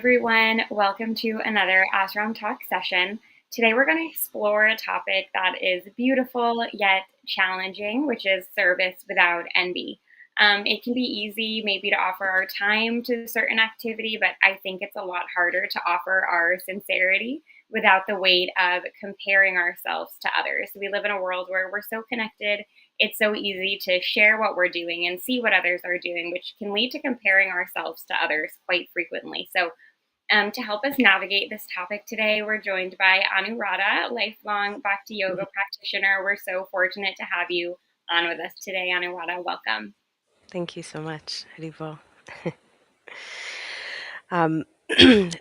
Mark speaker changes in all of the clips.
Speaker 1: everyone. Welcome to another Ashram Talks session. Today we're going to explore a topic that is beautiful yet challenging, which is service without envy. It can be easy maybe to offer our time to a certain activity, but I think it's a lot harder to offer our sincerity without the weight of comparing ourselves to others. We live in a world where we're so connected. It's so easy to share what we're doing and see what others are doing, which can lead to comparing ourselves to others quite frequently. So to help us navigate this topic today, we're joined by Anuradha, lifelong Bhakti Yoga practitioner. We're so fortunate to have you on with us today, Anuradha. Welcome.
Speaker 2: Thank you so much, Haribo.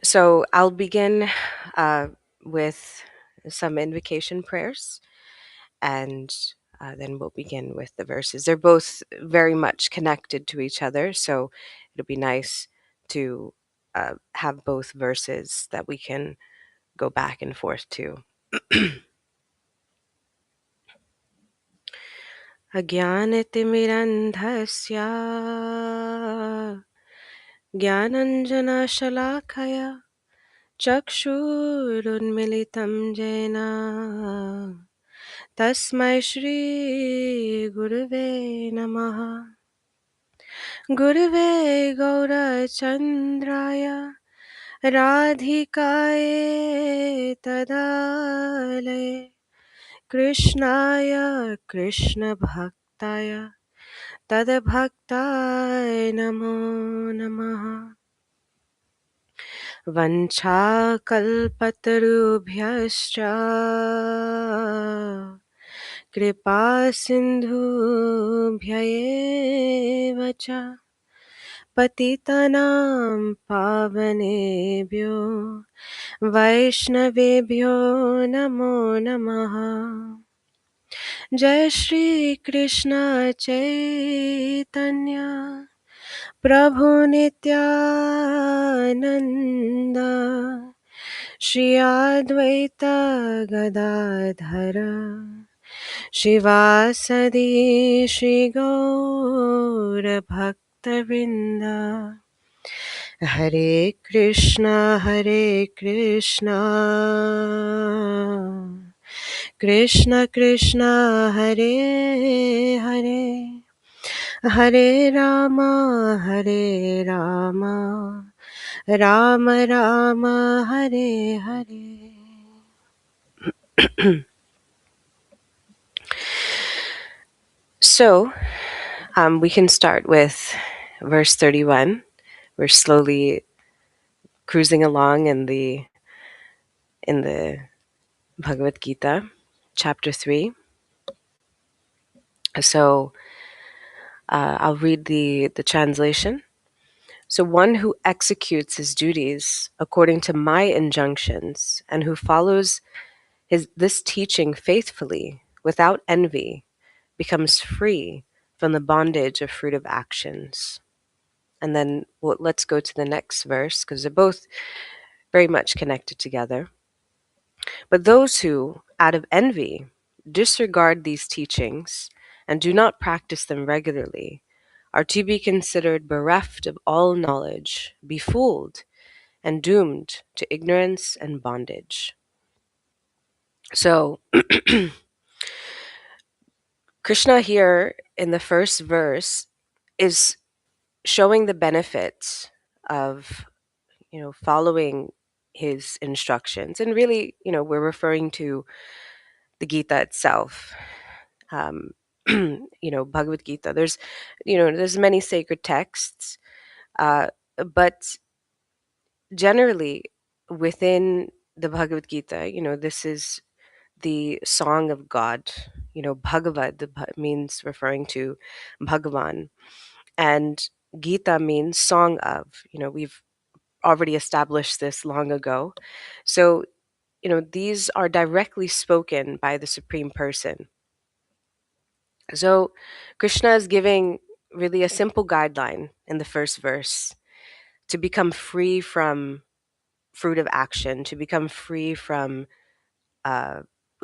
Speaker 2: So I'll begin with some invocation prayers, and then we'll begin with the verses. They're both very much connected to each other, so it'll be nice to have both verses that we can go back and forth to. Ajnanatimirandhasya Jnananjanashalakaya Chakshurunmilitam Jena Tasmai Shri Gurave Namaha Gurave Gaurachandraya Radhikaye Tadalaya Krishnaya Krishna Bhaktaya Tadabhaktāya Namo Namaha Vanchakalpatarubhyascha Kripasindhubhya cha Patitanam pavanebhyo Vaishnavebhyo Namo Namaha Jai Shri Krishna Chaitanya Prabhu Nityananda Shri Advaita Gadadhara Shivasadi Shri Gaura Bhaktavinda Hare Krishna Krishna Krishna Hare Hare Hare Rama Rama Rama Hare Hare. So we can start with verse 31. We're slowly cruising along in the Bhagavad Gita, chapter 3. So I'll read the translation. So one who executes his duties according to my injunctions and who follows this teaching faithfully without envy becomes free from the bondage of fruitive actions. And then let's go to the next verse because they're both very much connected together. But those who, out of envy, disregard these teachings and do not practice them regularly are to be considered bereft of all knowledge, befooled, and doomed to ignorance and bondage. So, Krishna here in the first verse is showing the benefits of, following his instructions. And really, we're referring to the Gita itself. Bhagavad Gita. There's many sacred texts, but generally within the Bhagavad Gita, this is the song of God. Bhagavad means referring to Bhagavan, and Gita means song of. We've already established this long ago. So, these are directly spoken by the Supreme Person. So, Krishna is giving really a simple guideline in the first verse to become free from fruit of action, to become free from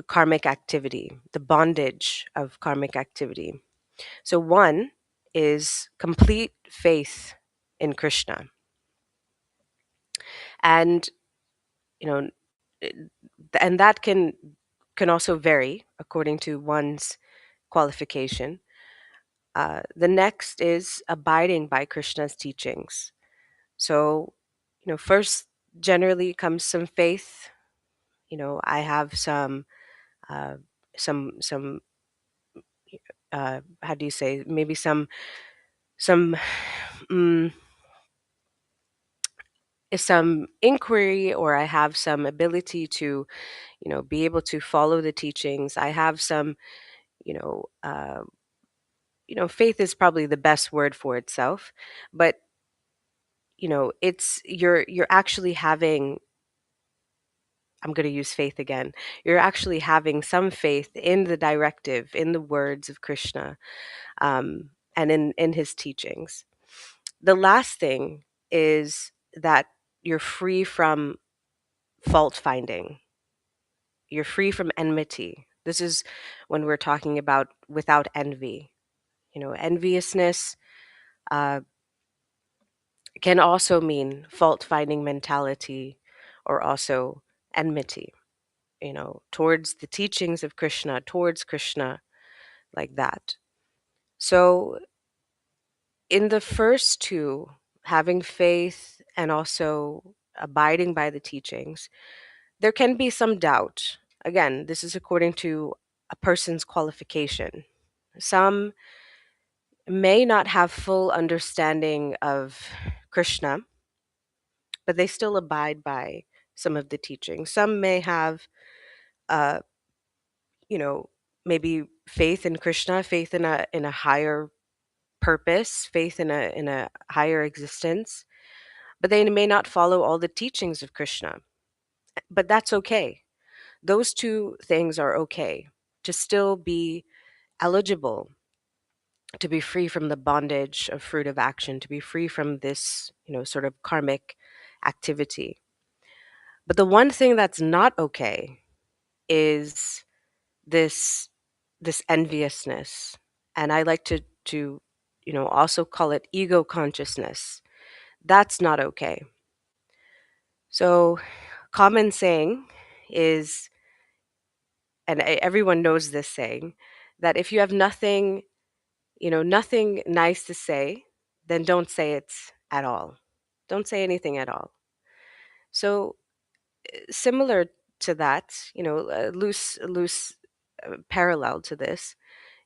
Speaker 2: karmic activity, the bondage of karmic activity. So, one is complete faith in Krishna. And, you know, and that can also vary according to one's qualification. The next is abiding by Krishna's teachings. So, first generally comes some faith. I have uh, some how do you say, maybe some mm, some inquiry, or I have some ability to be able to follow the teachings. I have some you know uh, faith is probably the best word for itself, but it's you're actually having, I'm going to use faith again. You're actually having some faith in the directive, in the words of Krishna, and in his teachings. The last thing is that you're free from fault finding. You're free from enmity. This is when we're talking about without envy. Enviousness uh, can also mean fault finding mentality, or also enmity, towards the teachings of Krishna, towards Krishna, like that. So, in the first two, having faith and also abiding by the teachings, there can be some doubt. Again, this is according to a person's qualification. Some may not have full understanding of Krishna, but they still abide by some of the teachings. Some may have, uh, you know, maybe faith in Krishna, faith in a higher purpose, faith in a higher existence, but they may not follow all the teachings of Krishna. But that's okay. Those two things are okay to still be eligible, to be free from the bondage of fruit of action, to be free from this, sort of karmic activity. But the one thing that's not okay is this this enviousness. And I like to also call it ego consciousness. That's not okay. So, common saying is, and everyone knows this saying, that if you have nothing nice to say, then don't say it at all. Don't say anything at all. So, similar to that, loose parallel to this,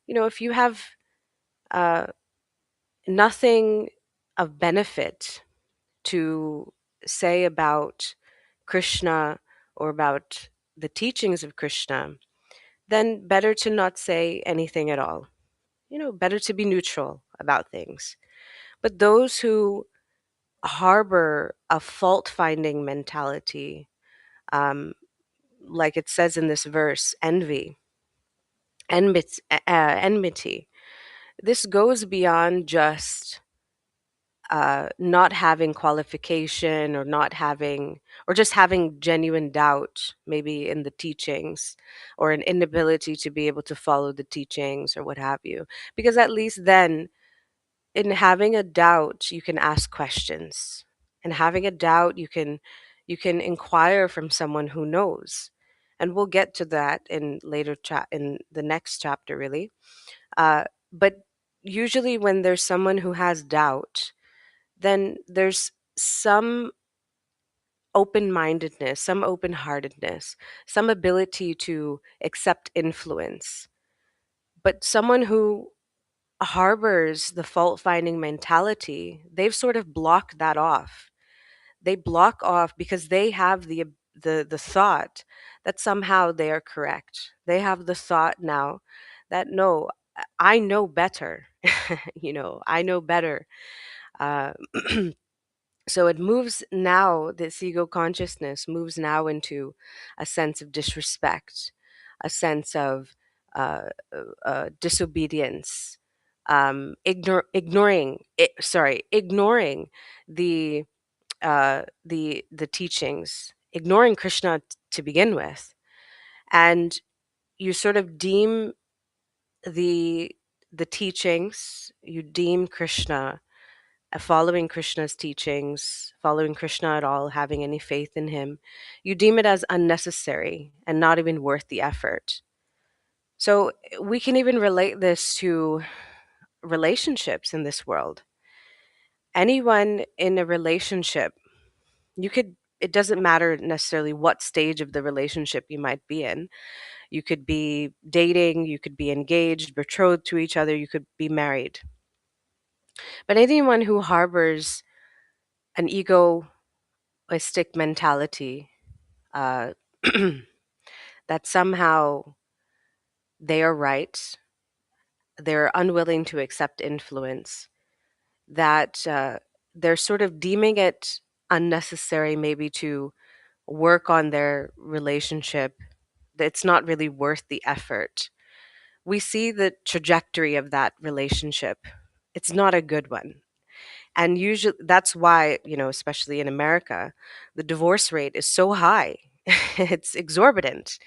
Speaker 2: if you have uh, nothing of benefit to say about Krishna or about the teachings of Krishna, then better to not say anything at all. Better to be neutral about things. But those who harbor a fault finding mentality, um, like it says in this verse, enmity, this goes beyond just not having qualification, or not having, or just having genuine doubt, maybe in the teachings, or an inability to be able to follow the teachings, or what have you. Because at least then, in having a doubt, you can ask questions. And having a doubt, you can inquire from someone who knows. And we'll get to that in in the next chapter, really. But usually, when there's someone who has doubt, then there's some open mindedness, some open heartedness, some ability to accept influence. But someone who harbors the fault finding mentality, they've sort of blocked that off. They block off because they have the thought that somehow they are correct. They have the thought now that no, I know better. I know better. Uh, So it moves now, this ego consciousness moves now into a sense of disrespect, a sense of disobedience, ignoring the the teachings, ignoring Krishna to begin with, and you sort of deem the the teachings, you deem Krishna following Krishna's teachings, following Krishna at all, having any faith in him, you deem it as unnecessary and not even worth the effort. So we can even relate this to relationships in this world. Anyone in a relationship, it doesn't matter necessarily what stage of the relationship you might be in. You could be dating, you could be engaged, betrothed to each other, you could be married. But anyone who harbors an egoistic mentality, uh, that somehow they are right, they're unwilling to accept influence, that they're sort of deeming it unnecessary, maybe to work on their relationship, that it's not really worth the effort. We see the trajectory of that relationship. It's not a good one. And usually that's why, especially in America, the divorce rate is so high. It's exorbitant.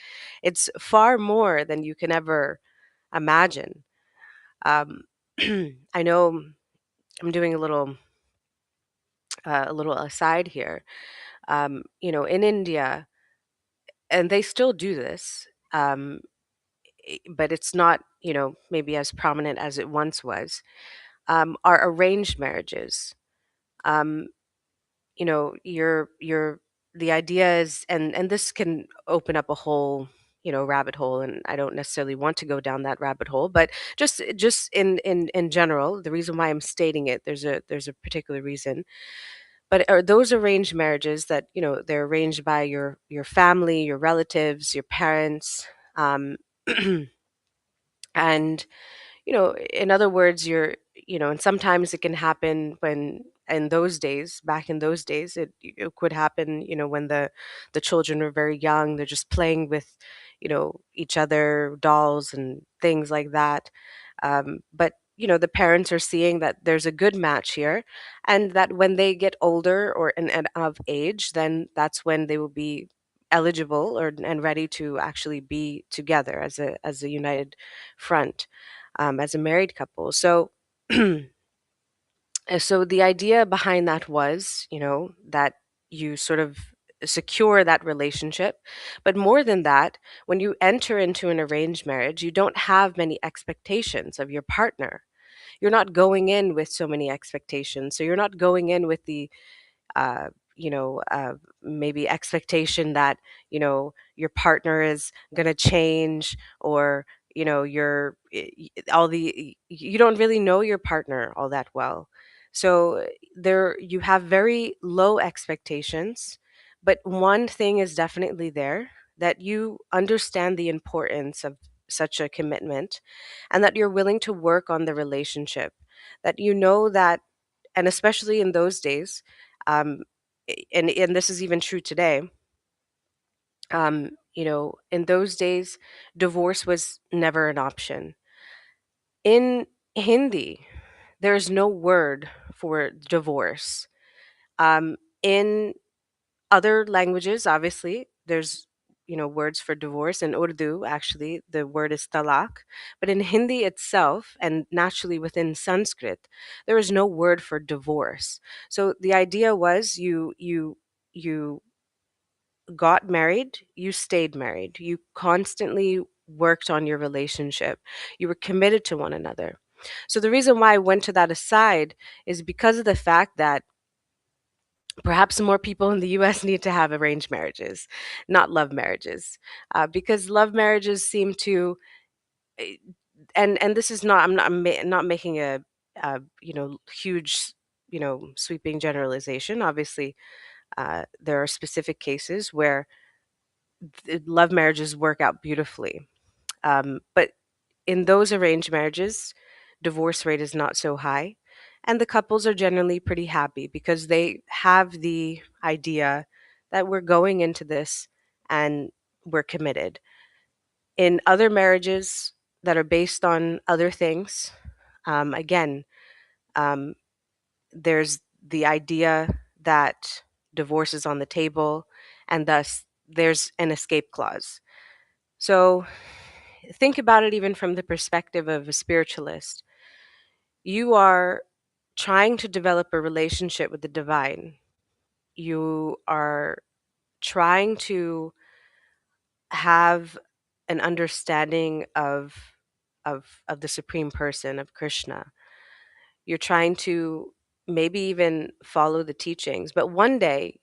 Speaker 2: It's far more than you can ever imagine. Um, I know I'm doing a little aside here. In India, and they still do this, but it's not, maybe as prominent as it once was. Are arranged marriages. Um, you're the idea is, and this can open up a whole, rabbit hole, and I don't necessarily want to go down that rabbit hole, but just in general, the reason why I'm stating it, there's a particular reason. But are those arranged marriages that, they're arranged by your family, your relatives, your parents, um and in other words, and sometimes it can happen when, back in those days, it could happen, when the children are very young, they're just playing with, each other, dolls and things like that. But, the parents are seeing that there's a good match here, and that when they get older and of age, then that's when they will be eligible and ready to actually be together as a united front, as a married couple. So, so the idea behind that was, that you sort of secure that relationship. But more than that, when you enter into an arranged marriage, you don't have many expectations of your partner. You're not going in with so many expectations. So you're not going in with the uh, maybe expectation that, your partner is going to change, or, you don't really know your partner all that well. So there you have very low expectations, but one thing is definitely there, that you understand the importance of such a commitment, and that you're willing to work on the relationship, that that, and especially in those days, um, and this is even true today. In those days, divorce was never an option. In Hindi, there's no word for divorce. In other languages, obviously, there's words for divorce. In Urdu, actually, the word is talak. But in Hindi itself, and naturally within Sanskrit, there is no word for divorce. So the idea was, you got married, you stayed married, you constantly worked on your relationship, you were committed to one another. So the reason why I went to that aside is because of the fact that perhaps more people in the US need to have arranged marriages, not love marriages, because love marriages seem to, eh, and this is not, I'm not making a huge, sweeping generalization. Obviously, there are specific cases where love marriages work out beautifully. But in those arranged marriages, divorce rate is not so high. And the couples are generally pretty happy because they have the idea that we're going into this and we're committed. In other marriages that are based on other things, again, um, there's the idea that divorce is on the table, and thus there's an escape clause. So think about it even from the perspective of a spiritualist. You are trying to develop a relationship with the divine. You are trying to have an understanding of the supreme person of Krishna. You're trying to maybe even follow the teachings, but one day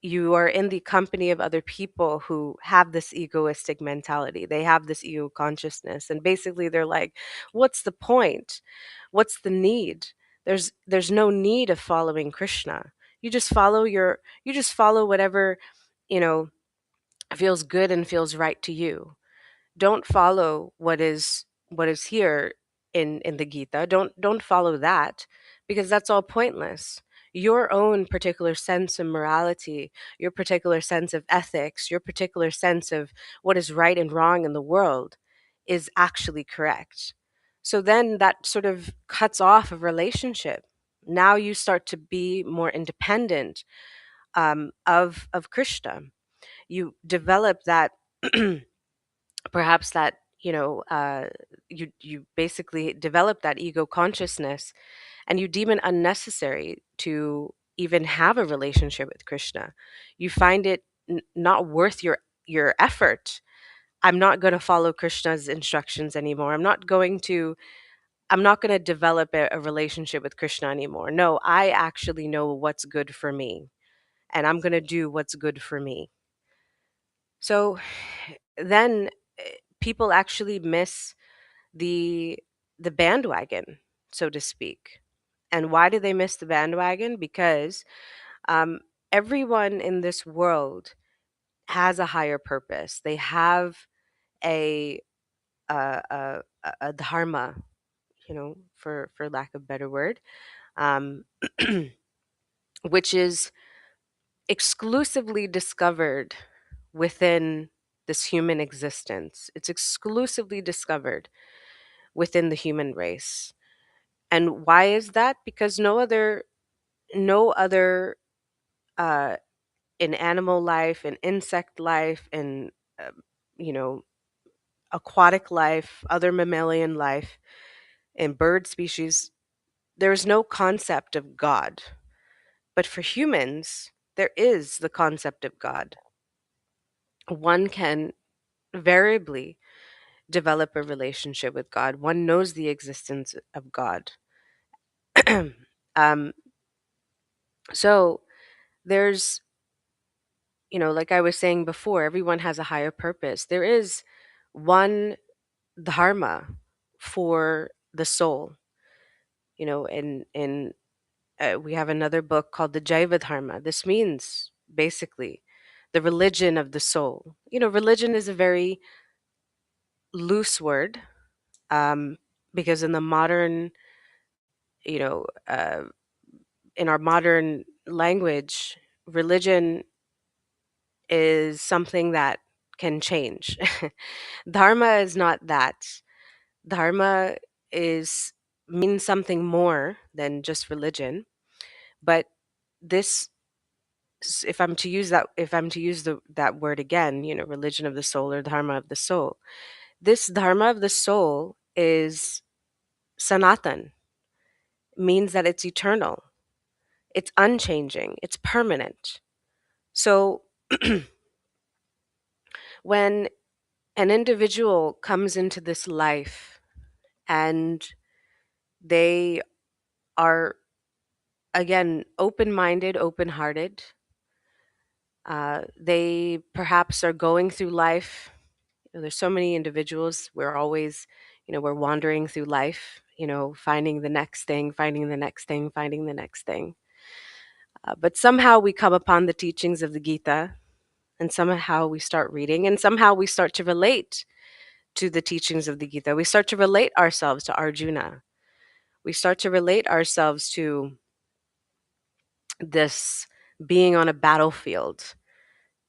Speaker 2: you are in the company of other people who have this egoistic mentality. They have this ego consciousness, and basically they're like, what's the point? What's the need? There's no need of following Krishna. You just follow whatever, you know, feels good and feels right to you. Don't follow what is here in the Gita. Don't follow that, because that's all pointless. Your own particular sense of morality, your particular sense of ethics, your particular sense of what is right and wrong in the world is actually correct. So then that sort of cuts off a relationship. Now you start to be more independent, of Krishna. You develop that perhaps that, you basically develop that ego consciousness, and you deem it unnecessary to even have a relationship with Krishna. You find it not worth your effort. I'm not going to follow Krishna's instructions anymore. I'm not going to develop a relationship with Krishna anymore. No, I actually know what's good for me, and I'm going to do what's good for me. So then, people actually miss the the bandwagon, so to speak. And why do they miss the bandwagon? Because, um, everyone in this world has a higher purpose. They have a a dharma, for lack of a better word, um, which is exclusively discovered within this human existence. It's exclusively discovered within the human race. And why is that? Because no other uh, in animal life, in insect life, in you know aquatic life, other mammalian life, in bird species, there's no concept of God. But for humans, there is the concept of God. One can variably develop a relationship with God. One knows the existence of God. um, so there's, like I was saying before, everyone has a higher purpose. There is one dharma for the soul, and we have another book called the Jaiva Dharma. This means basically the religion of the soul. Religion is a very loose word, um, because you know, uh, in our modern language, religion is something that can change. Dharma is not that. Dharma is means something more than just religion. But this, if I'm to use that word again, religion of the soul or dharma of the soul. This dharma of the soul is sanatan, means that it's eternal, it's unchanging, it's permanent. So when an individual comes into this life and they are, again, open-minded, open-hearted, they perhaps are going through life. There's so many individuals. We're wandering through life, finding the next thing, finding the next thing, finding the next thing. But somehow we come upon the teachings of the Gita, and somehow we start reading, and somehow we start to relate to the teachings of the Gita. We start to relate ourselves to Arjuna. We start to relate ourselves to this being on a battlefield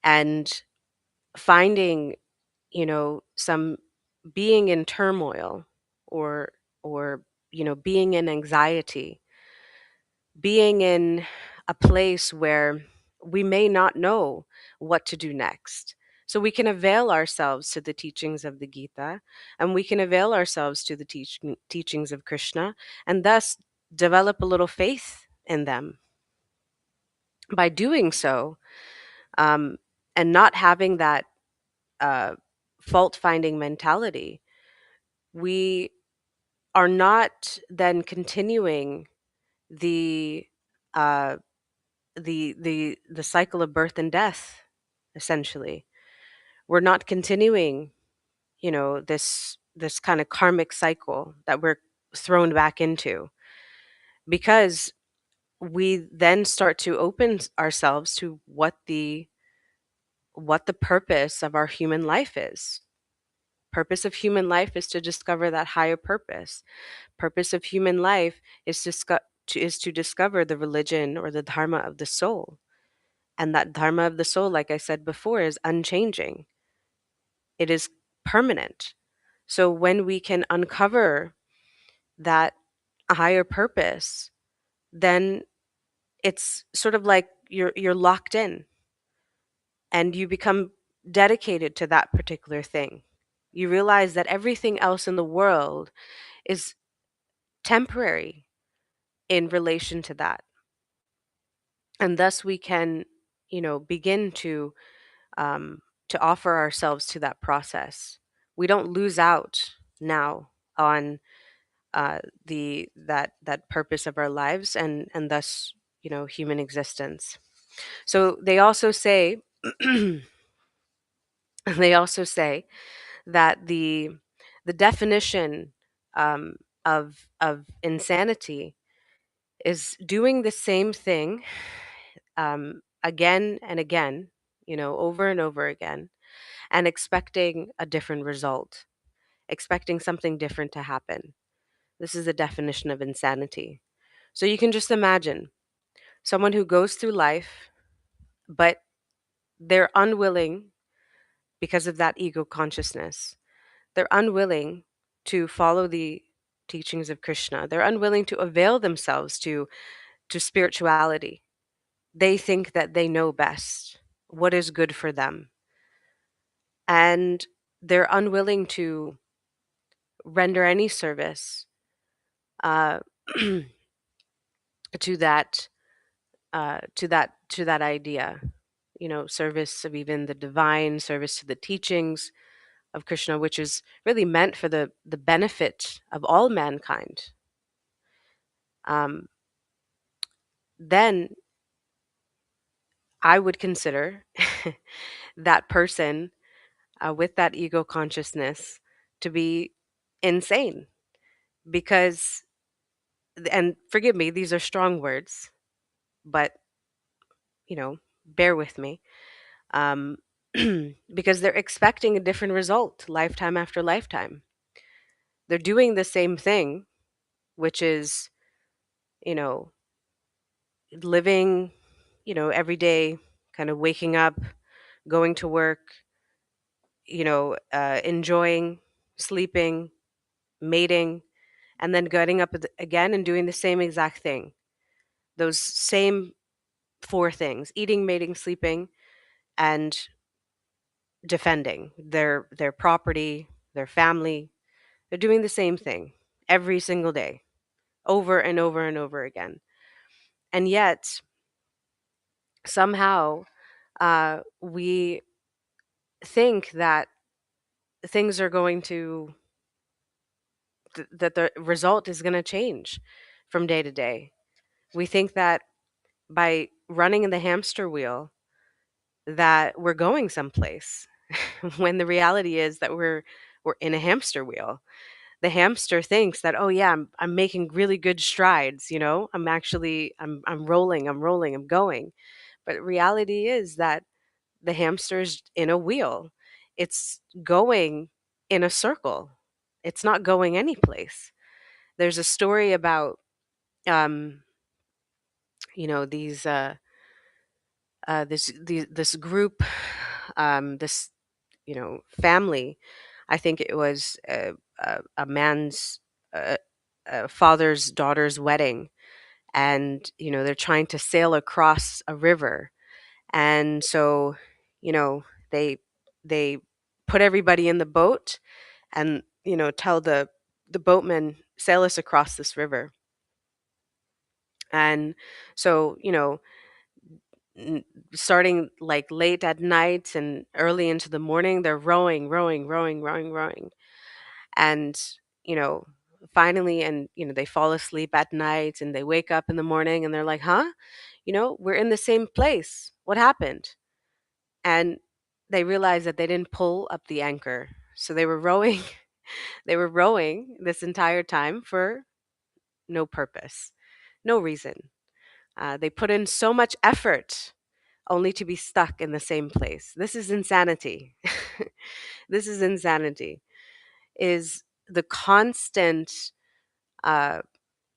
Speaker 2: and finding, some being in turmoil, or being in anxiety, being in a place where we may not know what to do next. So we can avail ourselves to the teachings of the Gita, and we can avail ourselves to the teachings of Krishna, and thus develop a little faith in them. By doing so, um, and not having that uh, fault finding mentality, we are not then continuing the uh, the cycle of birth and death. Essentially, we're not continuing, this kind of karmic cycle that we're thrown back into, because we then start to open ourselves to what the purpose of our human life is. Purpose of human life is to discover that higher purpose. Purpose of human life is to discover the religion or the dharma of the soul. And that dharma of the soul, like I said before, is unchanging. It is permanent. So when we can uncover that higher purpose, then it's sort of like you're locked in, and you become dedicated to that particular thing. You realize that everything else in the world is temporary in relation to that. And thus we can, begin to offer ourselves to that process. We don't lose out now on that purpose of our lives, and thus, human existence. So they also say they also say that the definition um, of insanity is doing the same thing again and again, over and over again, and expecting a different result, expecting something different to happen. This is the definition of insanity. So you can just imagine someone who goes through life, but they're unwilling, because of that ego consciousness, they're unwilling to follow the teachings of Krishna. They're unwilling to avail themselves to spirituality. They think that they know best what is good for them. And they're unwilling to render any service uh, to that idea, service of even the divine, service to the teachings of Krishna, which is really meant for the benefit of all mankind. Then I would consider that person with that ego consciousness to be insane, because, and forgive me, these are strong words, but bear with me, um, because they're expecting a different result lifetime after lifetime. They're doing the same thing, which is, you know, living, every day, kind of waking up, going to work, enjoying, sleeping, mating, and then getting up again and doing the same exact thing. Those same four things: eating, mating, sleeping, and defending their property, their family. They're doing the same thing every single day, over and over and over again. And yet, somehow, we think that things are going to, that the result is going to change from day to day. We think that by running in the hamster wheel, that we're going someplace, when the reality is that we're in a hamster wheel. The hamster thinks that, oh yeah, I'm making really good strides, I'm rolling, I'm going. But reality is that the hamster's in a wheel. It's going in a circle. It's not going anyplace. There's a story about um these this group, this family. I think it was a man's father's daughter's wedding, and they're trying to sail across a river. And so they they put everybody in the boat, and tell the boatman, sail us across this river. And so, starting like late at night and early into the morning, they're rowing, rowing, rowing, rowing, rowing. And, you know, finally, and, they fall asleep at night and they wake up in the morning and they're like, huh? We're in the same place. What happened? And they realized that they didn't pull up the anchor. So they were rowing, they were rowing this entire time for no purpose, no reason. They put in so much effort only to be stuck in the same place. This is insanity. This is insanity. Is the constant, uh,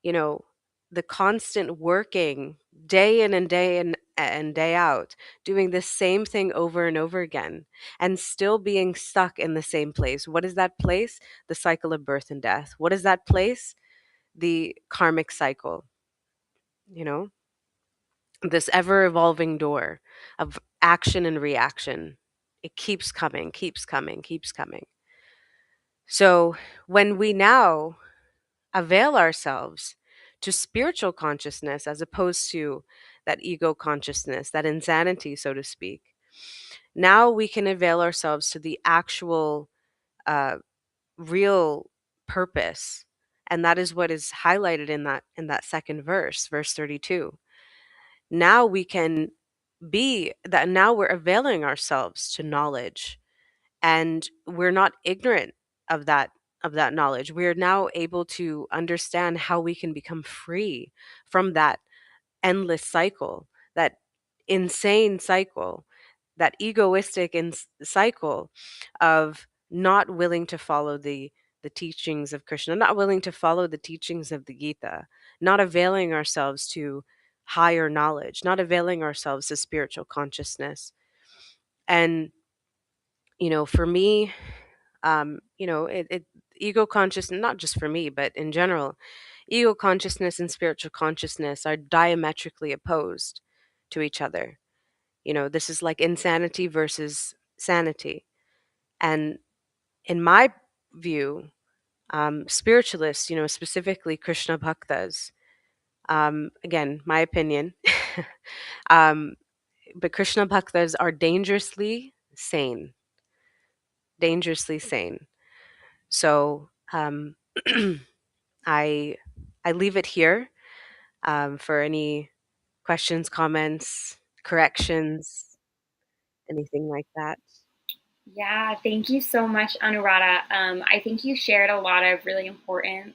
Speaker 2: you know, the constant working day in and day in and day out, doing the same thing over and over again, and still being stuck in the same place. What is that place? The cycle of birth and death. What is that place? The karmic cycle, you know, this ever evolving door of action and reaction. It keeps coming, keeps coming, keeps coming. So when we now avail ourselves to spiritual consciousness as opposed to that ego consciousness, that insanity, so to speak, now we can avail ourselves to the actual, uh, real purpose. And that is what is highlighted in that second verse, verse 32. Now we can be that, now we're availing ourselves to knowledge, and we're not ignorant of that knowledge. We're now able to understand how we can become free from that endless cycle, that insane cycle, that egoistic cycle of not willing to follow the teachings of Krishna, not willing to follow the teachings of the Gita, not availing ourselves to higher knowledge, not availing ourselves to spiritual consciousness. And for me, it ego consciousness, not just for me, but in general, ego consciousness and spiritual consciousness are diametrically opposed to each other. This is like insanity versus sanity. And in my view, spiritualists, specifically Krishna bhaktas, again, my opinion, um, but Krishna bhaktas are dangerously sane, dangerously sane. So I I leave it here, for any questions, comments, corrections, anything like that.
Speaker 1: Yeah, thank you so much, Anuradha. I think you shared a lot of really important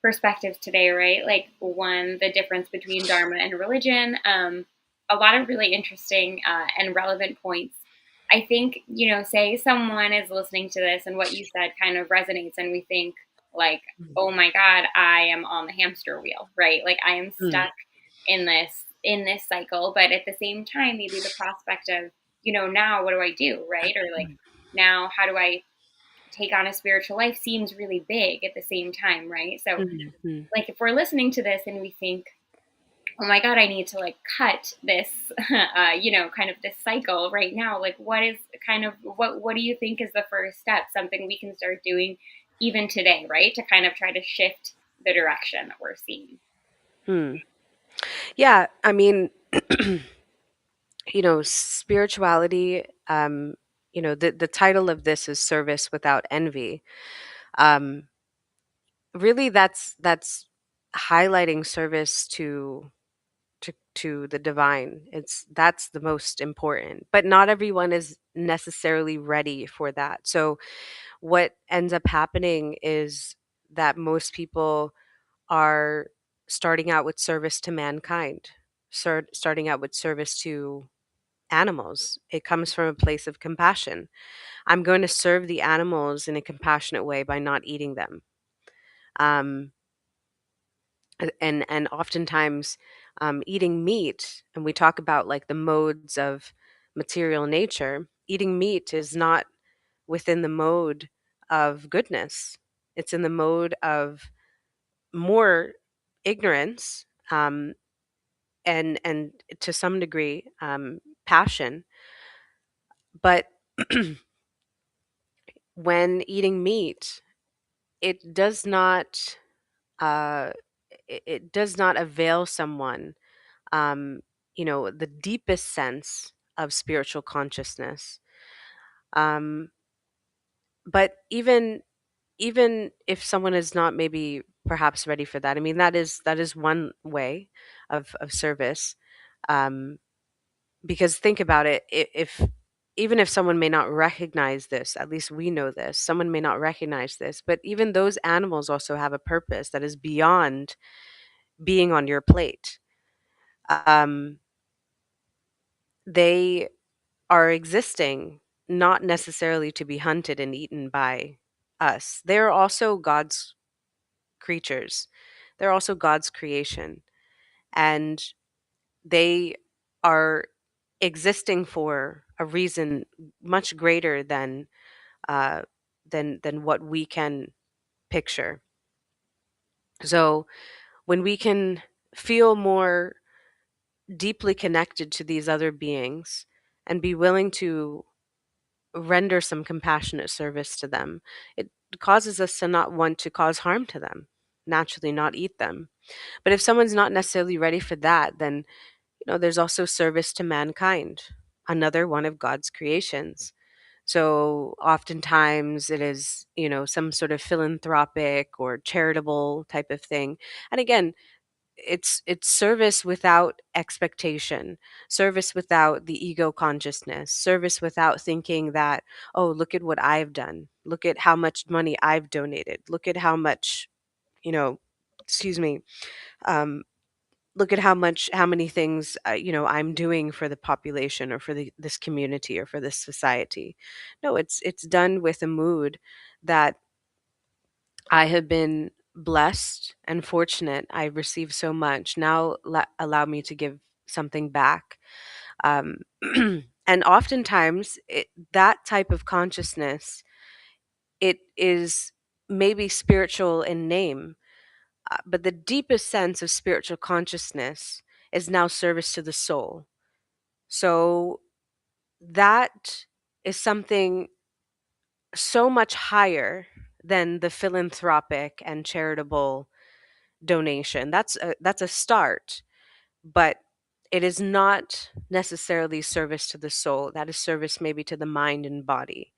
Speaker 1: perspectives today, right? Like, one, the difference between Dharma and religion, a lot of really interesting and relevant points. I think, say someone is listening to this and what you said kind of resonates, and we think, like, oh my God, I am on the hamster wheel, right? Like, I am
Speaker 2: Mm,
Speaker 1: stuck in this cycle. But at the same time, maybe the prospect of, now what do I do, right? Or like, now how do I take on a spiritual life seems really big at the same time, right? So,
Speaker 2: mm, mm,
Speaker 1: like, if we're listening to this and we think, oh my God, I need to like cut this, kind of this cycle right now, like, what is kind of what do you think is the first step, something we can start doing even today, right, to kind of try to shift the direction that we're seeing?
Speaker 2: mm. Yeah, I mean, spirituality, the title of this is Service Without Envy. Um, Really, that's highlighting service to the divine. That's the most important. But not everyone is necessarily ready for that. So what ends up happening is that most people are starting out with service to mankind, starting out with service to animals. It comes from a place of compassion. I'm going to serve the animals in a compassionate way by not eating them. Um, and oftentimes, eating meat, and we talk about like the modes of material nature. Eating meat is not within the mode of goodness. It's in the mode of more ignorance, and to some degree, passion. But when eating meat, it does not, uh, it does not avail someone, um, the deepest sense of spiritual consciousness. Um, but even if someone is not maybe perhaps ready for that, I mean, that is one way of service. Um, because think about it, if even if someone may not recognize this, at least we know this, someone may not recognize this, but even those animals also have a purpose that is beyond being on your plate. Um, they are existing not necessarily to be hunted and eaten by us. They're also God's creatures. They're also God's creation. And they are existing for a reason much greater uh, than what we can picture. So when we can feel more deeply connected to these other beings and be willing to render some compassionate service to them, it causes us to not want to cause harm to them, naturally not eat them. But if someone's not necessarily ready for that, then there's also service to mankind, another one of God's creations. So oftentimes it is, some sort of philanthropic or charitable type of thing. And again, it's service without expectation, service without the ego consciousness, service without thinking that, oh, look at what I've done, look at how much money I've donated, look at how much, you know excuse me, um look at how many things, I'm doing for the population or for this community or for this society. No, it's done with a mood that I have been blessed and fortunate. I've received so much. Now allow me to give something back. Um, and oftentimes, that type of consciousness, it is maybe spiritual in name, but the deepest sense of spiritual consciousness is now service to the soul. So that is something so much higher than the philanthropic and charitable donation. That's a start, but it is not necessarily service to the soul. That is service maybe to the mind and body.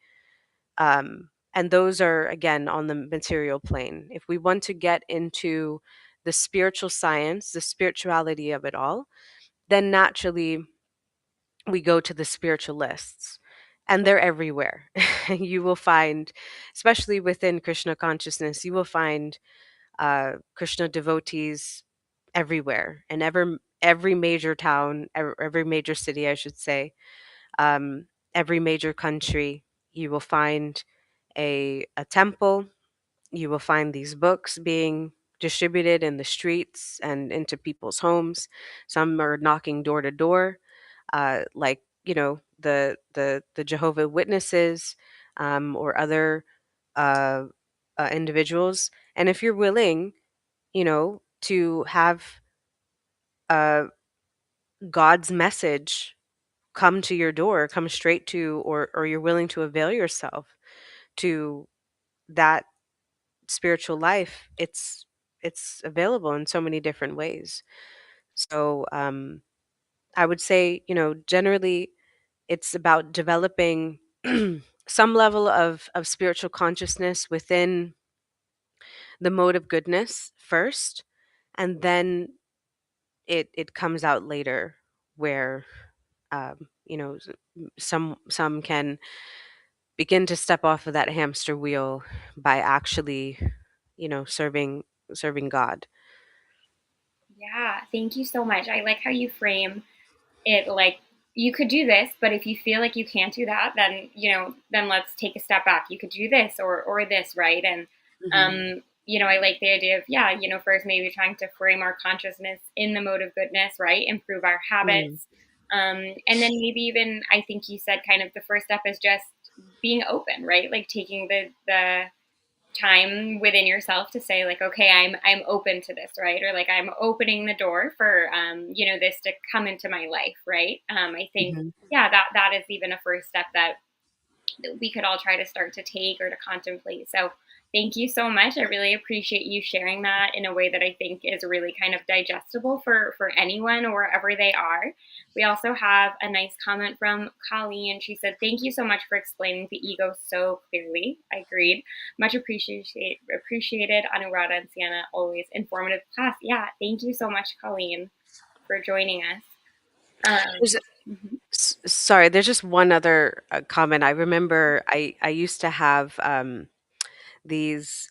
Speaker 2: And those are again on the material plane. If we want to get into the spiritual science, the spirituality of it all, then naturally we go to the spiritualists. And they're everywhere. You will find, especially within Krishna consciousness, you will find Krishna devotees everywhere, in every major town, every major city, I should say, um, every major country. You will find a temple. You will find these books being distributed in the streets and into people's homes. Some are knocking door to door, like the Jehovah Witnesses, or other uh, individuals. And if you're willing, to have uh, God's message come to your door, come straight to, or you're willing to avail yourself to that spiritual life, it's available in so many different ways. So I would say, generally it's about developing some level of spiritual consciousness within the mode of goodness first, and then it comes out later where some can begin to step off of that hamster wheel by actually serving God.
Speaker 1: Yeah, thank you so much. I like how you frame it, like you could do this, but if you feel like you can't do that, then then let's take a step back. You could do this or this, right? And
Speaker 2: Hmm.
Speaker 1: I like the idea of, yeah, first maybe trying to frame our consciousness in the mode of goodness, right? Improve our
Speaker 2: Hmm.
Speaker 1: habits. And then maybe even, I think you said, kind of the first step is just being open, right? Like taking the time within yourself to say, like, okay, I'm open to this, right? Or like, I'm opening the door for this to come into my life, right? I think,
Speaker 2: Hmm.
Speaker 1: yeah, that is even a first step that we could all try to start to take or to contemplate. So Thank you so much. I really appreciate you sharing that in a way that I think is really kind of digestible for anyone wherever they are. We also have a nice comment from Colleen. She said, "Thank you so much for explaining the ego so clearly." I agreed. Much appreciated, Anuradha and Sienna. Always informative class. Yeah, thank you so much, Colleen, for joining us.
Speaker 2: There's
Speaker 1: Mhm.
Speaker 2: Sorry, there's just one other comment. I remember I used to have these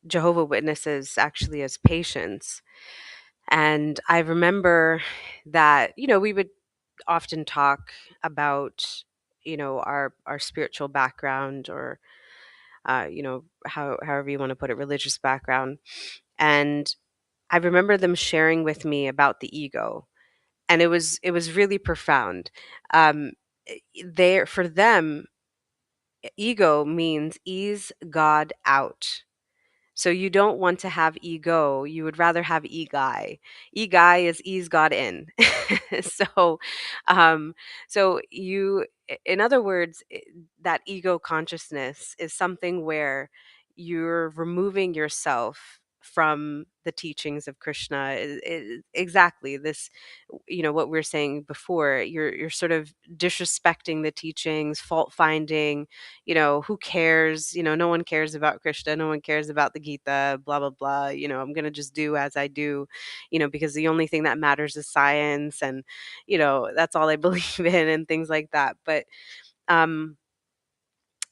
Speaker 2: Jehovah Witnesses actually as patients, and I remember that we would often talk about our spiritual background, or however you want to put it, religious background. And I remember them sharing with me about the ego, and it was really profound. um there For them, ego means ease God out. So you don't want to have ego, you would rather have eguy. Eguy is ease God in. so um so in other words, that ego consciousness is something where you're removing yourself from the teachings of Krishna. Exactly this, what we were saying before. You're sort of disrespecting the teachings, fault finding. Who cares? No one cares about Krishna, no one cares about the Gita, blah blah blah. I'm going to just do as I do, because the only thing that matters is science, and that's all I believe in, and things like that. But um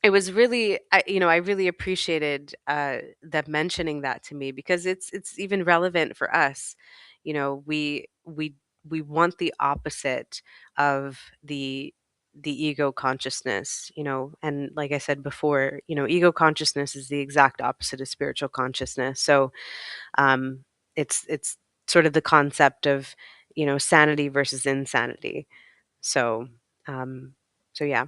Speaker 2: it was really, I really appreciated them mentioning that to me, because it's even relevant for us. We want the opposite of the ego consciousness. And like I said before, ego consciousness is the exact opposite of spiritual consciousness. So um it's sort of the concept of sanity versus insanity. So um yeah.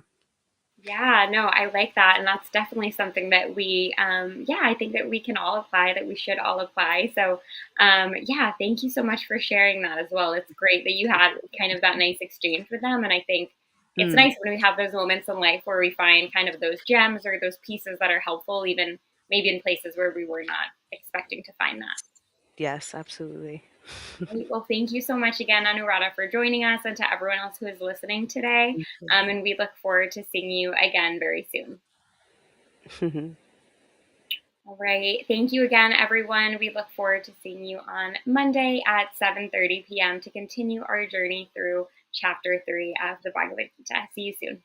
Speaker 1: Yeah, no, I like that. And that's definitely something that yeah, I think that we can all apply, that we should all apply. So, yeah, thank you so much for sharing that as well. It's great that you had kind of that nice exchange with them. And I think it's
Speaker 2: Mm,
Speaker 1: nice when we have those moments in life where we find kind of those gems or those pieces that are helpful, even maybe in places where we were not expecting to find that.
Speaker 2: yes, absolutely.
Speaker 1: Great. Well, thank you so much again, Anuradha, for joining us, and to everyone else who is listening today. And we look forward to seeing you again very soon. All right. Thank you again, everyone. We look forward to seeing you on Monday at 7:30 p.m. to continue our journey through chapter 3 of the Bhagavad Gita. See you soon.